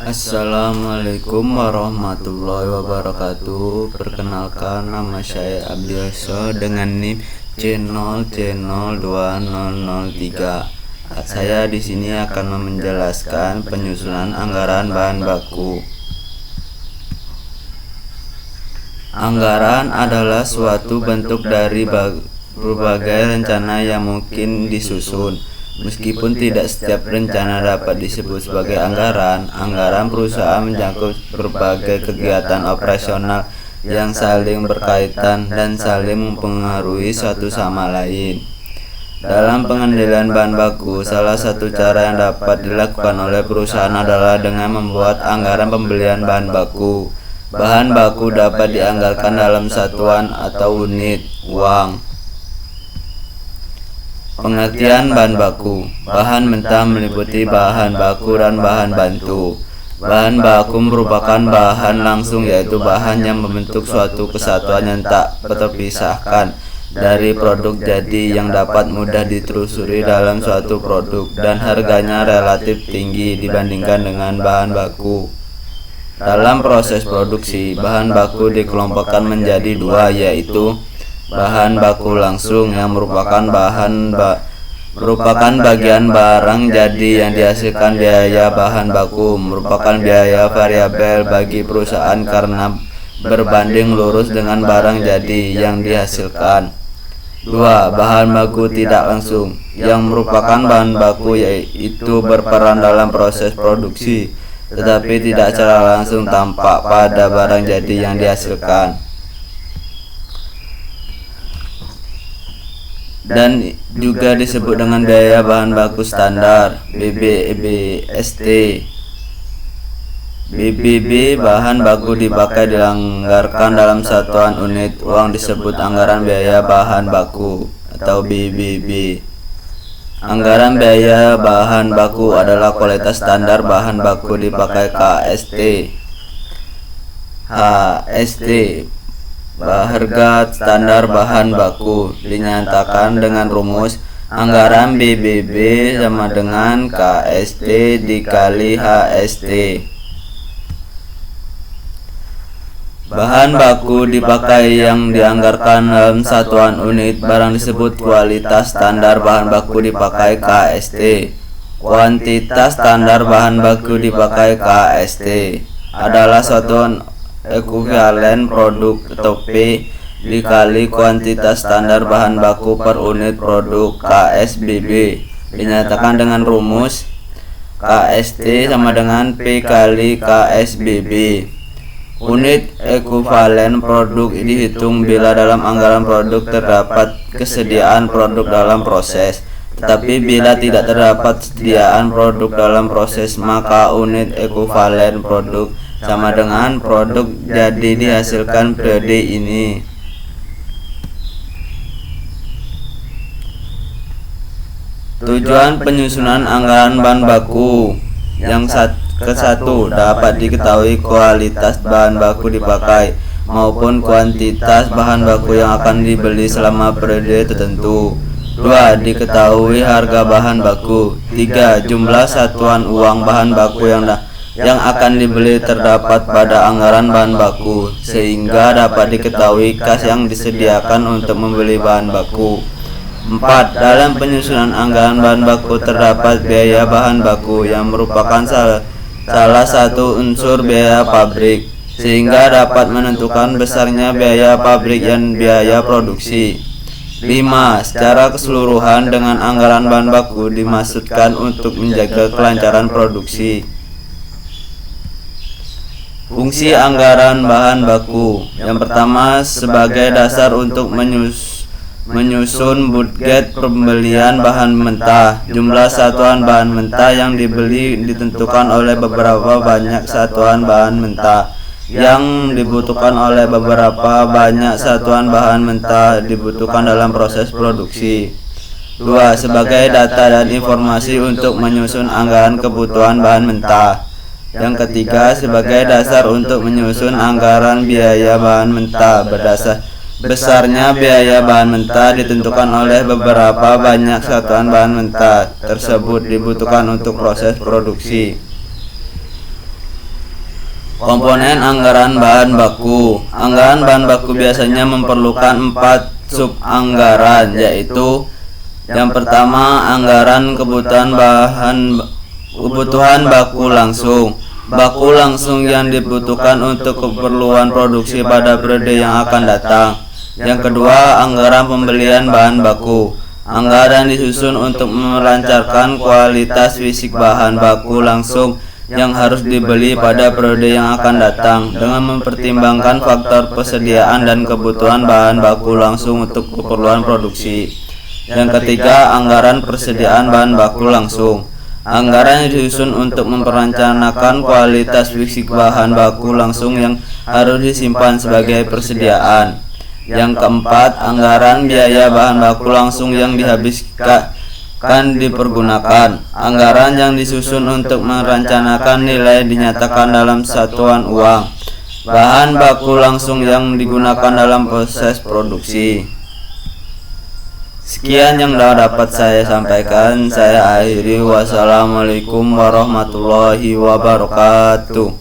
Assalamualaikum warahmatullahi wabarakatuh. Perkenalkan, nama saya Abdiyoso dengan NIM C0C02003. Saya di sini akan menjelaskan penyusunan anggaran bahan baku. Anggaran adalah suatu bentuk dari berbagai rencana yang mungkin disusun. Meskipun tidak setiap rencana dapat disebut sebagai anggaran perusahaan mencakup berbagai kegiatan operasional yang saling berkaitan dan saling mempengaruhi satu sama lain. Dalam pengendalian bahan baku, salah satu cara yang dapat dilakukan oleh perusahaan adalah dengan membuat anggaran pembelian bahan baku. Bahan baku dapat dianggarkan dalam satuan atau unit uang. Pengertian bahan baku. Bahan mentah meliputi bahan baku dan bahan bantu. Bahan baku merupakan bahan langsung, yaitu bahan yang membentuk suatu kesatuan yang tak terpisahkan dari produk jadi yang dapat mudah ditelusuri dalam suatu produk dan harganya relatif tinggi dibandingkan dengan bahan baku. Dalam proses produksi, bahan baku dikelompokkan menjadi dua, yaitu bahan baku langsung yang merupakan bagian barang jadi yang dihasilkan. Biaya bahan baku merupakan biaya variabel bagi perusahaan karena berbanding lurus dengan barang jadi yang dihasilkan. 2. Bahan baku tidak langsung yang merupakan bahan baku yaitu berperan dalam proses produksi tetapi tidak secara langsung tampak pada barang jadi yang dihasilkan, dan juga disebut dengan biaya bahan baku standar BBBST. BBB bahan baku dipakai dianggarkan dalam satuan unit uang disebut anggaran biaya bahan baku atau BBB. Anggaran biaya bahan baku adalah kualitas standar bahan baku dipakai KST. HST harga standar bahan baku dinyatakan dengan rumus anggaran BBB sama dengan KST dikali HST. Bahan baku dipakai yang dianggarkan dalam satuan unit barang disebut kualitas standar bahan baku dipakai KST. Kuantitas standar bahan baku dipakai KST adalah satuan ekuivalen produk atau P dikali kuantitas standar bahan baku per unit produk KSBB dinyatakan dengan rumus KST sama dengan P kali KSBB. Unit ekuivalen produk dihitung bila dalam anggaran produk terdapat kesediaan produk dalam proses. Tetapi bila tidak terdapat kesediaan produk dalam proses, maka unit ekuivalen produk sama dengan produk jadi dihasilkan periode ini. Tujuan penyusunan anggaran bahan baku. Yang ke-1 dapat diketahui kualitas bahan baku dipakai maupun kuantitas bahan baku yang akan dibeli selama periode tertentu. 2. Diketahui harga bahan baku. 3. Jumlah satuan uang bahan baku yang akan dibeli terdapat pada anggaran bahan baku sehingga dapat diketahui kas yang disediakan untuk membeli bahan baku. 4. Dalam penyusunan anggaran bahan baku terdapat biaya bahan baku yang merupakan salah satu unsur biaya pabrik sehingga dapat menentukan besarnya biaya pabrik dan biaya produksi. 5. Secara keseluruhan dengan anggaran bahan baku dimaksudkan untuk menjaga kelancaran produksi. Fungsi anggaran bahan baku. Yang pertama, sebagai dasar untuk menyusun budget pembelian bahan mentah. Jumlah satuan bahan mentah yang dibeli ditentukan oleh beberapa banyak satuan bahan mentah yang dibutuhkan oleh beberapa banyak satuan bahan mentah dibutuhkan dalam proses produksi. 2. Sebagai data dan informasi untuk menyusun anggaran kebutuhan bahan mentah. Yang ketiga, sebagai dasar untuk menyusun anggaran biaya bahan mentah. Besarnya biaya bahan mentah ditentukan oleh beberapa banyak satuan bahan mentah tersebut dibutuhkan untuk proses produksi. Komponen anggaran bahan baku. Anggaran bahan baku biasanya memerlukan 4 sub anggaran, yaitu yang pertama anggaran kebutuhan baku langsung. Baku langsung yang dibutuhkan untuk keperluan produksi pada periode yang akan datang. Yang kedua, anggaran pembelian bahan baku. Anggaran disusun untuk melancarkan kualitas fisik bahan baku langsung yang harus dibeli pada periode yang akan datang dengan mempertimbangkan faktor persediaan dan kebutuhan bahan baku langsung untuk keperluan produksi. Yang ketiga, anggaran persediaan bahan baku langsung. Anggaran yang disusun untuk memperencanakan kualitas fisik bahan baku langsung yang harus disimpan sebagai persediaan. Yang keempat, anggaran biaya bahan baku langsung yang dihabiskan dipergunakan. Anggaran yang disusun untuk merencanakan nilai dinyatakan dalam satuan uang bahan baku langsung yang digunakan dalam proses produksi. Sekian yang dapat saya sampaikan. Saya akhiri. Wassalamualaikum warahmatullahi wabarakatuh.